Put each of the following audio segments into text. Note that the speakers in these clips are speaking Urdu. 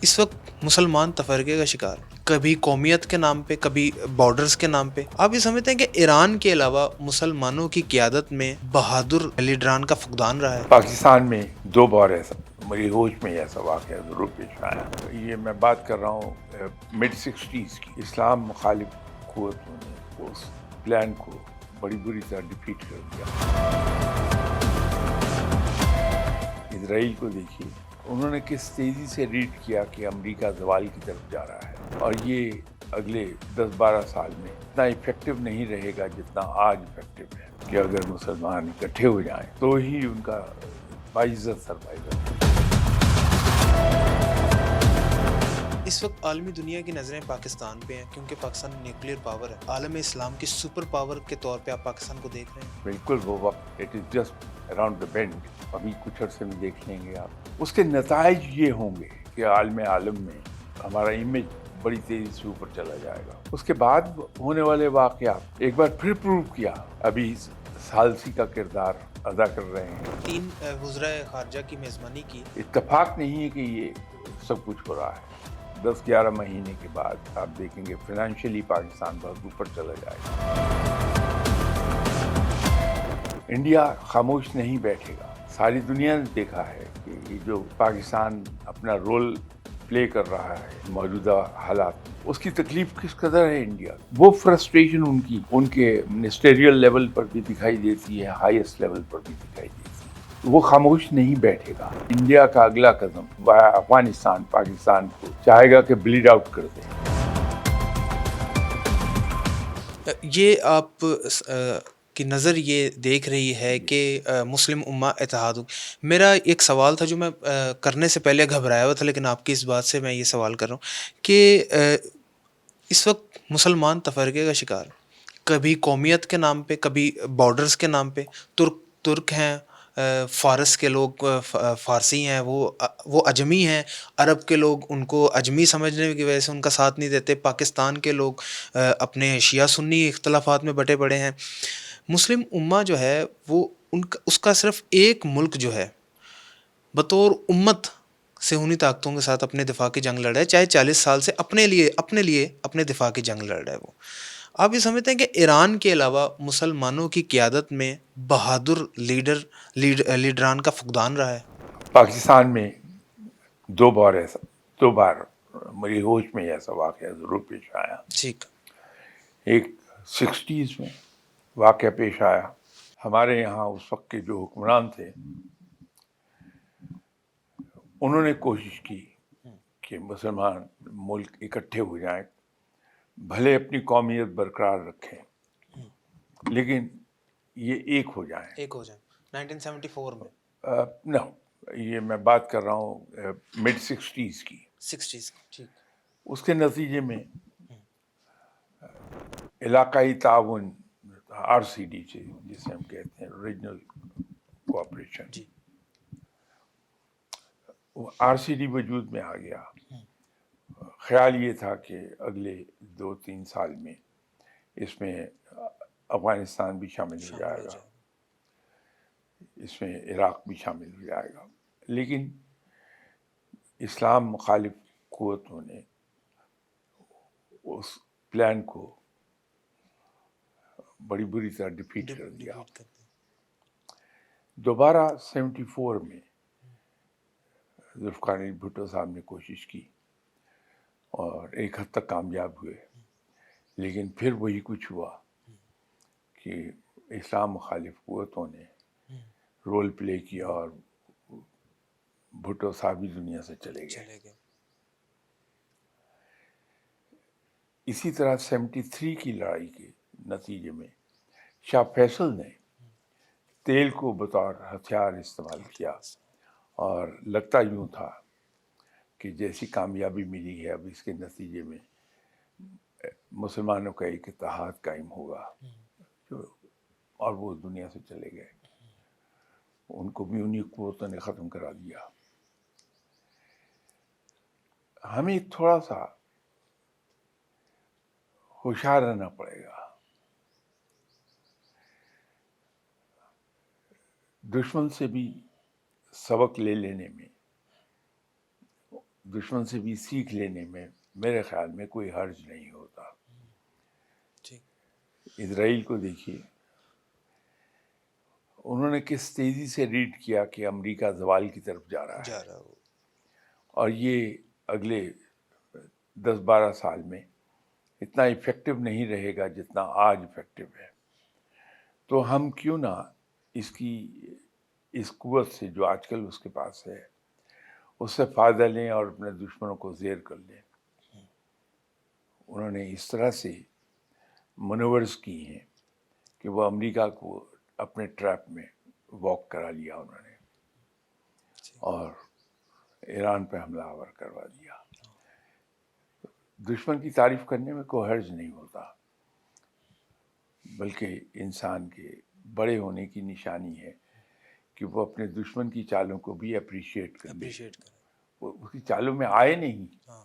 اس وقت مسلمان تفرقے کا شکار، کبھی قومیت کے نام پہ، کبھی بارڈرز کے نام پہ۔ آپ یہ سمجھتے ہیں کہ ایران کے علاوہ مسلمانوں کی قیادت میں بہادر لیڈران کا فقدان رہا ہے؟ پاکستان میں دو بار ایسا میری ہوش میں ایسا واقعہ ضرور پیش آیا۔ یہ میں بات کر رہا ہوں مڈ 60s کی۔ اسلام مخالف قوتوں نے اس پلان کو بڑی بری طرح ڈیفیٹ کر دیا۔ اسرائیل کو دیکھیے، انہوں نے کس تیزی سے ریڈ کیا کہ امریکہ زوال کی طرف جا رہا ہے، اور یہ اگلے 10-12 سال میں اتنا افیکٹو نہیں رہے گا جتنا آج افیکٹو ہے، کہ اگر مسلمان اکٹھے ہو جائیں تو ہی ان کا باعزت سروائیول ہے۔ اس وقت عالمی دنیا کی نظریں پاکستان پہ ہیں، کیونکہ پاکستان نیوکلیر پاور ہے۔ عالم اسلام کی سپر پاور کے طور پہ آپ پاکستان کو دیکھ رہے ہیں؟ بالکل وہ وقت it is just around the bend, ابھی کچھ عرصے میں دیکھ لیں گے آپ۔ اس کے نتائج یہ ہوں گے کہ عالم میں ہمارا امیج بڑی تیزی سے اوپر چلا جائے گا۔ اس کے بعد ہونے والے واقعات ایک بار پھر پروو کیا ابھی ثالثی کا کردار ادا کر رہے ہیں۔ 3 وزرائے خارجہ کی میزبانی کی۔ اتفاق نہیں ہے کہ یہ سب کچھ ہو رہا ہے۔ 10-11 مہینے کے بعد آپ دیکھیں گے فائنینشلی پاکستان بہت اوپر چلا جائے گا۔ انڈیا خاموش نہیں بیٹھے گا۔ ساری دنیا نے دیکھا ہے کہ یہ جو پاکستان اپنا رول پلے کر رہا ہے موجودہ حالات میں، اس کی تکلیف کس قدر ہے انڈیا۔ وہ فرسٹریشن ان کے منسٹریل لیول پر بھی دکھائی دیتی ہے، ہائیسٹ لیول پر بھی دکھائی دیتی ہے۔ وہ خاموش نہیں بیٹھے گا۔ انڈیا کا اگلا قدم افغانستان پاکستان کو چاہے گا کہ بلیڈ آؤٹ کر دے۔ یہ آپ کی نظر یہ دیکھ رہی ہے کہ مسلم امہ اتحاد ہو۔ میرا ایک سوال تھا جو میں کرنے سے پہلے گھبرایا ہوا تھا، لیکن آپ کی اس بات سے میں یہ سوال کر رہا ہوں کہ اس وقت مسلمان تفرقے کا شکار، کبھی قومیت کے نام پہ، کبھی بارڈرز کے نام پہ۔ ترک ہیں، فارس کے لوگ فارسی ہیں، وہ اجمی ہیں، عرب کے لوگ ان کو اجمی سمجھنے کی وجہ سے ان کا ساتھ نہیں دیتے۔ پاکستان کے لوگ اپنے شیعہ سنی اختلافات میں بٹے پڑے ہیں۔ مسلم امہ جو ہے وہ اس کا صرف ایک ملک جو ہے بطور امت صہیونی طاقتوں کے ساتھ اپنے دفاع کی جنگ لڑ رہا ہے، چاہے 40 سال سے اپنے لیے اپنے دفاع کی جنگ لڑ رہا ہے وہ۔ آپ یہ سمجھتے ہیں کہ ایران کے علاوہ مسلمانوں کی قیادت میں بہادر لیڈران کا فقدان رہا ہے؟ پاکستان میں دو بار میری ہوش میں ایسا واقعہ ضرور پیش آیا۔ ٹھیک۔ ایک 60s میں واقعہ پیش آیا۔ ہمارے یہاں اس وقت کے جو حکمران تھے انہوں نے کوشش کی کہ مسلمان ملک اکٹھے ہو جائیں، بھلے اپنی قومیت برقرار رکھیں لیکن یہ ایک ہو جائیں۔ 1974 میں؟ نو، یہ میں بات کر رہا ہوں مڈ 60s کی۔ 60s۔ ٹھیک۔ اس کے نتیجے میں علاقائی تعاون RCD سے، جسے ہم کہتے ہیں ریجنل کوآپریشن، جی۔ RCD وجود میں آ گیا۔ خیال یہ تھا کہ اگلے 2-3 سال میں اس میں افغانستان بھی شامل ہو جائے گا، اس میں عراق بھی شامل ہو جائے گا، لیکن اسلام مخالف قوتوں نے اس پلان کو بڑی بری طرح ڈیفیٹ کر دیا۔ دوبارہ 74 میں ذوالفقار علی بھٹو صاحب نے کوشش کی اور ایک حد تک کامیاب ہوئے، لیکن پھر وہی کچھ ہوا کہ اسلام مخالف قوتوں نے رول پلے کیا اور بھٹو صاحب بھی دنیا سے چلے گئے۔ اسی طرح 73 کی لڑائی کے نتیجے میں شاہ فیصل نے تیل کو بطور ہتھیار استعمال کیا، اور لگتا یوں تھا کہ جیسی کامیابی ملی ہے اب اس کے نتیجے میں مسلمانوں کا ایک اتحاد قائم ہوگا، اور وہ دنیا سے چلے گئے۔ ان کو بھی انہی قوتوں نے ختم کرا دیا۔ ہمیں تھوڑا سا ہوشیار رہنا پڑے گا۔ دشمن سے بھی سبق لے لینے میں دشمن سے بھی سیکھ لینے میں میرے خیال میں کوئی حرج نہیں ہوتا. جی اسرائیل کو دیکھیے، انہوں نے کس تیزی سے ریڈ کیا کہ امریکہ زوال کی طرف جا رہا ہے، ہو اور یہ اگلے 10-12 سال میں اتنا افیکٹو نہیں رہے گا جتنا آج افیکٹو ہے. تو ہم کیوں نہ اس قوت سے جو آج کل اس کے پاس ہے اس سے فائدہ لیں اور اپنے دشمنوں کو زیر کر لیں. انہوں نے اس طرح سے منورز کی ہیں کہ وہ امریکہ کو اپنے ٹریپ میں واک کرا لیا انہوں نے، اور ایران پہ حملہ آور کروا دیا. دشمن کی تعریف کرنے میں کوئی حرج نہیں ہوتا، بلکہ انسان کے بڑے ہونے کی نشانی ہے کہ وہ اپنے دشمن کی چالوں کو بھی اپریشیٹ کر لے. اپریشیٹ کریں. وہ اس کی چالوں میں آئے نہیں، ہاں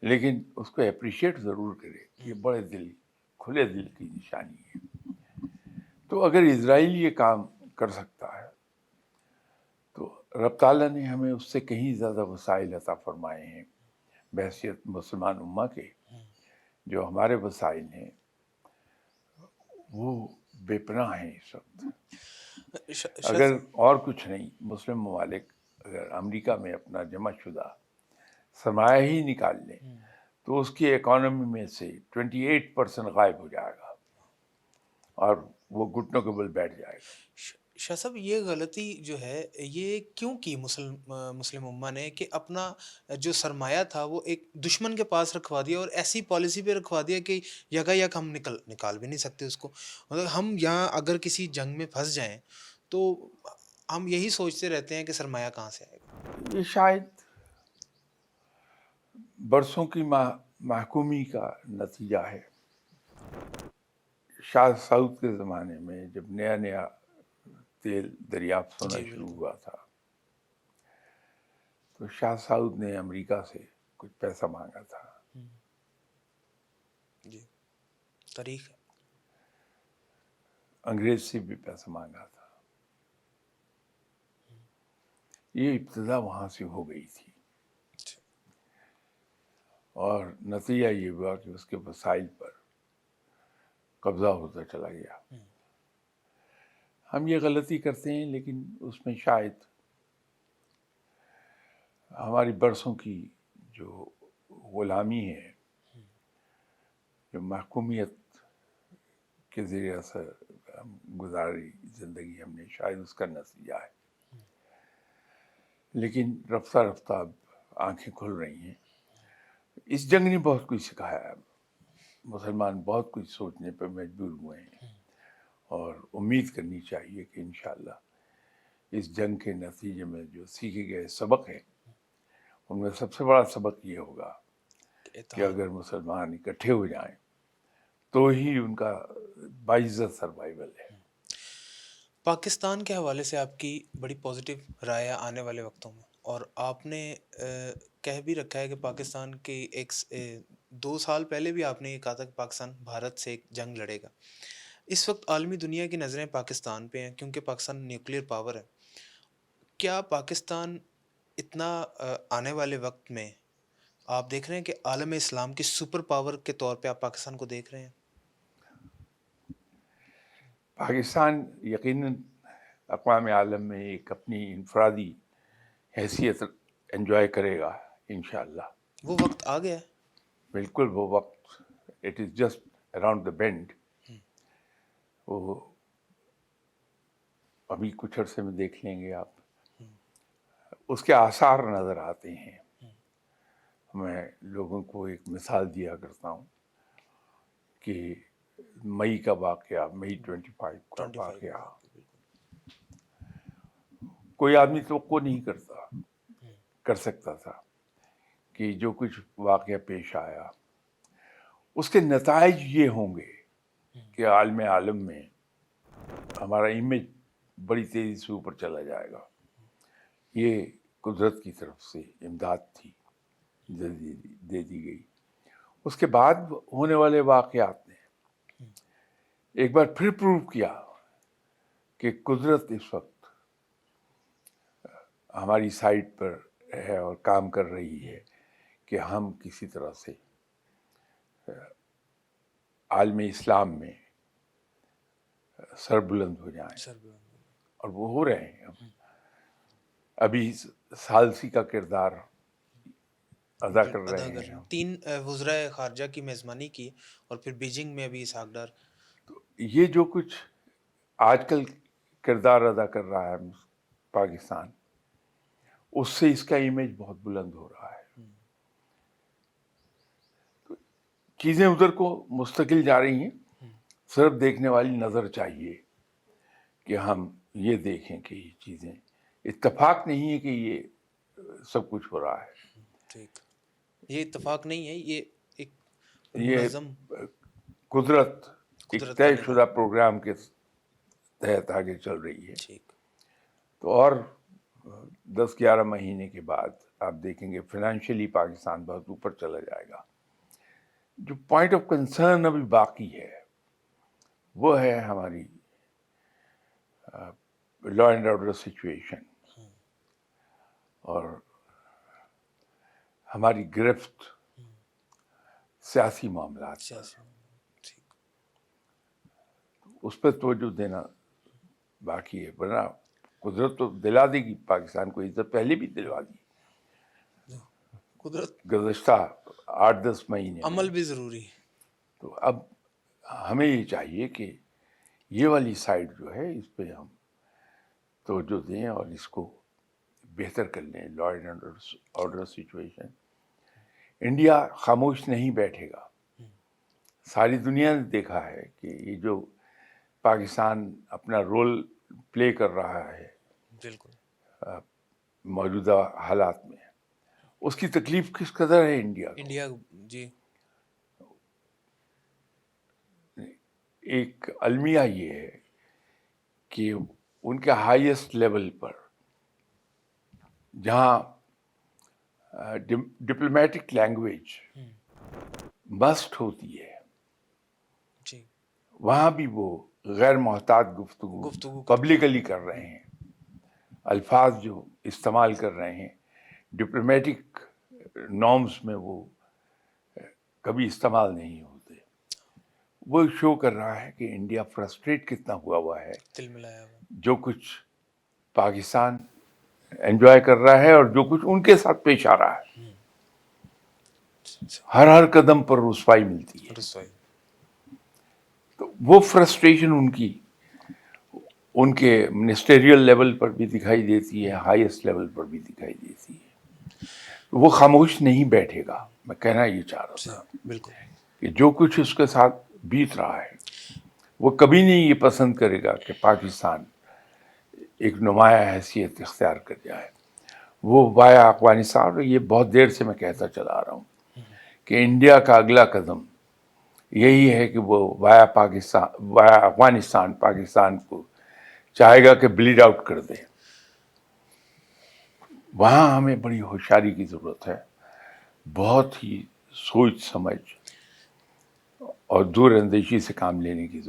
لیکن اس کو اپریشیٹ ضرور کرے. یہ بڑے کھلے دل کی نشانی ہے. تو اگر اسرائیل یہ کام کر سکتا ہے تو رب تعالیٰ نے ہمیں اس سے کہیں زیادہ وسائل عطا فرمائے ہیں بحیثیت مسلمان امہ کے. جو ہمارے وسائل ہیں وہ بے پناہ ہیں اس وقت. اگر اور کچھ نہیں، مسلم ممالک اگر امریکہ میں اپنا جمع شدہ سرمایہ ہی نکال لیں تو اس کی اکانومی میں سے 28% غائب ہو جائے گا اور وہ گھٹنوں کے بل بیٹھ جائے گا. شاہ صاحب یہ غلطی جو ہے یہ کیوں کی مسلم امہ نے کہ اپنا جو سرمایہ تھا وہ ایک دشمن کے پاس رکھوا دیا اور ایسی پالیسی پہ رکھوا دیا کہ یکا یک ہم نکال بھی نہیں سکتے اس کو. مطلب ہم یہاں اگر کسی جنگ میں پھنس جائیں تو ہم یہی سوچتے رہتے ہیں کہ سرمایہ کہاں سے آئے گا. یہ شاید برسوں کی محکومی کا نتیجہ ہے. شاہ سعود کے زمانے میں جب نیا نیا تیل دریافت ہونا شروع ہوا تھا تو شاہ سعود نے امریکہ سے کچھ پیسہ مانگا تھا. جی تاریخ ہے. انگریز سے بھی پیسہ مانگا تھا. یہ ابتدا وہاں سے ہو گئی تھی اور نتیجہ یہ ہوا کہ اس کے وسائل پر قبضہ ہوتا چلا گیا. ہم یہ غلطی کرتے ہیں لیکن اس میں شاید ہماری برسوں کی جو غلامی ہے، جو محکومیت کے ذریعے سے گزاری زندگی ہم نے، شاید اس کا نتیجہ ہے. لیکن رفتہ رفتہ اب آنکھیں کھل رہی ہیں. اس جنگ نے بہت کچھ سکھایا ہے. مسلمان بہت کچھ سوچنے پہ مجبور ہوئے ہیں اور امید کرنی چاہیے کہ انشاءاللہ اس جنگ کے نتیجے میں جو سیکھے گئے سبق ہیں ان میں سب سے بڑا سبق یہ ہوگا کہ اگر مسلمان اکٹھے ہو جائیں تو ہی ان کا باعزت سروائیول ہے. پاکستان کے حوالے سے آپ کی بڑی پازیٹیو رائے ہے آنے والے وقتوں میں، اور آپ نے کہہ بھی رکھا ہے کہ پاکستان کے 2 سال پہلے بھی آپ نے یہ کہا تھا کہ پاکستان بھارت سے ایک جنگ لڑے گا. اس وقت عالمی دنیا کی نظریں پاکستان پہ ہیں کیونکہ پاکستان نیوکلیئر پاور ہے. کیا پاکستان اتنا آنے والے وقت میں آپ دیکھ رہے ہیں کہ عالم اسلام کی سپر پاور کے طور پہ آپ پاکستان کو دیکھ رہے ہیں؟ پاکستان یقیناً اقوام عالم میں ایک اپنی انفرادی حیثیت انجوائے کرے گا انشاءاللہ. وہ وقت آ گیا ہے. بالکل وہ وقت، it is just around the bend. وہ ابھی کچھ عرصے میں دیکھ لیں گے آپ، اس کے آثار نظر آتے ہیں. میں لوگوں کو ایک مثال دیا کرتا ہوں کہ مئی کا واقعہ، مئی 25 کا واقعہ، کوئی آدمی توقع نہیں کر سکتا تھا کہ جو کچھ واقعہ پیش آیا اس کے نتائج یہ ہوں گے کہ عالم میں ہمارا امیج بڑی تیزی سے اوپر چلا جائے گا. یہ قدرت کی طرف سے امداد تھی، دے دی گئی. اس کے بعد ہونے والے واقعات نے ایک بار پھر پروو کیا کہ قدرت اس وقت ہماری سائڈ پر ہے اور کام کر رہی ہے کہ ہم کسی طرح سے عالم اسلام میں سربلند ہو جائیں، اور وہ ہو رہے ہیں. ابھی ثالثی کا کردار ادا کر رہے ہیں ہم. 3 وزرائے خارجہ کی میزبانی کی اور پھر بیجنگ میں ابھی اسحاق ڈار. یہ جو کچھ آج کل کردار ادا کر رہا ہے پاکستان، اس سے اس کا امیج بہت بلند ہو رہا ہے. تو چیزیں ادھر کو مستقل جا رہی ہیں. صرف دیکھنے والی نظر چاہیے کہ ہم یہ دیکھیں کہ یہ چیزیں اتفاق نہیں ہے کہ یہ سب کچھ ہو رہا ہے. ٹھیک، یہ اتفاق نہیں ہے، یہ ایک یہ منظم قدرت ایک قدرت طے کا شدہ پروگرام کے تحت آگے چل رہی ہے. ٹھیک. تو اور 10-11 مہینے کے بعد آپ دیکھیں گے فائنینشلی پاکستان بہت اوپر چلا جائے گا. جو پوائنٹ آف کنسرن ابھی باقی ہے وہ ہے ہماری لا اینڈ آرڈر سچویشن اور ہماری گرفت سیاسی معاملات پر. ٹھیک. اس پہ توجہ دینا باقی ہے، ورنہ قدرت تو دلا دے گی پاکستان کو عزت، پہلے بھی دلوا دی قدرت. گزشتہ 8-10 مہینے میں. عمل بھی ضروری ہے. تو اب ہمیں یہ چاہیے کہ یہ والی سائڈ جو ہے اس پہ ہم توجہ دیں اور اس کو بہتر کر لیں. Law and order situation, India خاموش نہیں بیٹھے گا. ساری دنیا نے دیکھا ہے کہ یہ جو پاکستان اپنا رول پلے کر رہا ہے بالکل موجودہ حالات میں، اس کی تکلیف کس قدر ہے انڈیا کو. انڈیا. جی. ایک المیہ یہ ہے کہ ان کے ہائیسٹ لیول پر جہاں ڈپلومیٹک لینگویج مسٹ ہوتی ہے، جی. وہاں بھی وہ غیر محتاط گفتگو پبلکلی کر رہے ہیں. الفاظ جو استعمال کر رہے ہیں ڈپلومیٹک نارمز میں وہ کبھی استعمال نہیں ہوتے. وہ شو کر رہا ہے کہ انڈیا فرسٹریٹ کتنا ہوا ہے، دل ملایا ہوا. جو کچھ پاکستان انجوائے کر رہا ہے اور جو کچھ ان کے ساتھ پیش آ رہا ہے. ہر قدم پر رسوائی ملتی ہے. رسوائی. تو وہ فرسٹریشن ان کے منسٹریل لیول پر بھی دکھائی دیتی ہے، ہائیسٹ لیول پر بھی دکھائی دیتی ہے. وہ خاموش نہیں بیٹھے گا. میں کہنا یہ چاہ رہا تھا بالکل کہ جو کچھ اس کے ساتھ بیت رہا ہے وہ کبھی نہیں یہ پسند کرے گا کہ پاکستان ایک نمایاں حیثیت اختیار کر جائے. وہ وایا افغانستان، اور یہ بہت دیر سے میں کہتا چلا آ رہا ہوں کہ انڈیا کا اگلا قدم یہی ہے کہ وہ وایا افغانستان پاکستان کو چاہے گا کہ بلیڈ آؤٹ کر دے. وہاں ہمیں بڑی ہوشیاری کی ضرورت ہے، بہت ہی سوچ سمجھ اور دور اندیشی سے کام لینے کی ضرورت